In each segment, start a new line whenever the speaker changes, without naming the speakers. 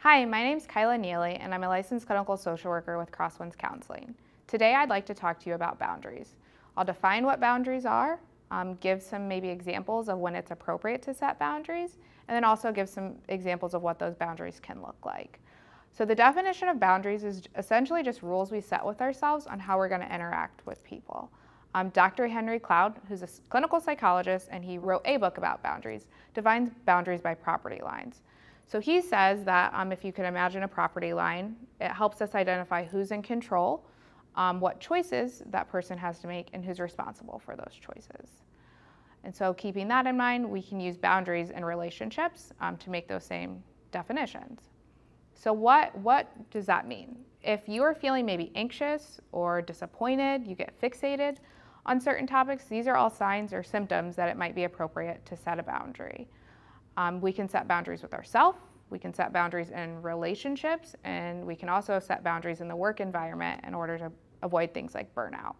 Hi, my name is Kyla Neely, and I'm a licensed clinical social worker with Crosswinds Counseling. Today, I'd like to talk to you about boundaries. I'll define what boundaries are, give some maybe examples of when it's appropriate to set boundaries, and then also give some examples of what those boundaries can look like. So the definition of boundaries is essentially just rules we set with ourselves on how we're going to interact with people. Dr. Henry Cloud, who's a clinical psychologist, and he wrote a book about boundaries, defines boundaries by property lines. So he says that if you can imagine a property line, it helps us identify who's in control, what choices that person has to make, and who's responsible for those choices. And so keeping that in mind, we can use boundaries in relationships to make those same definitions. So what does that mean? If you are feeling maybe anxious or disappointed, you get fixated on certain topics, these are all signs or symptoms that it might be appropriate to set a boundary. We can set boundaries with ourselves, we can set boundaries in relationships, and we can also set boundaries in the work environment in order to avoid things like burnout.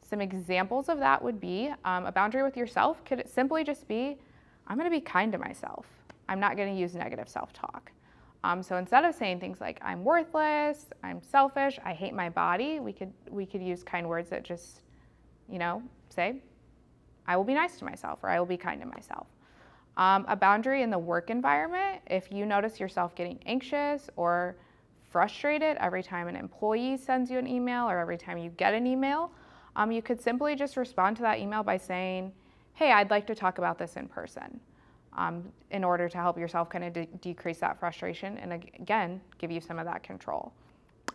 Some examples of that would be a boundary with yourself could simply just be, I'm going to be kind to myself. I'm not going to use negative self-talk. So instead of saying things like I'm worthless, I'm selfish, I hate my body, we could use kind words that just, say, I will be nice to myself, or I will be kind to myself. A boundary in the work environment, if you notice yourself getting anxious or frustrated every time an employee sends you an email or every time you get an email, you could simply just respond to that email by saying, hey, I'd like to talk about this in person, in order to help yourself kind of decrease that frustration and again, give you some of that control.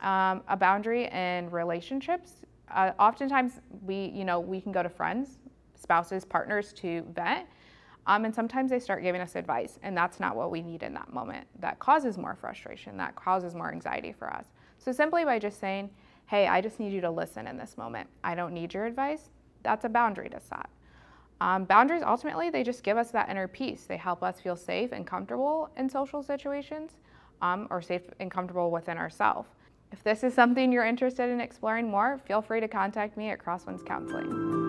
A boundary in relationships, oftentimes we can go to friends, spouses, partners to vent. And sometimes they start giving us advice, and that's not what we need in that moment. That causes more frustration, that causes more anxiety for us. So simply by just saying, hey, I just need you to listen in this moment. I don't need your advice. That's a boundary to set. Boundaries, ultimately, they just give us that inner peace. They help us feel safe and comfortable in social situations, or safe and comfortable within ourselves. If this is something you're interested in exploring more, feel free to contact me at Crosswinds Counseling.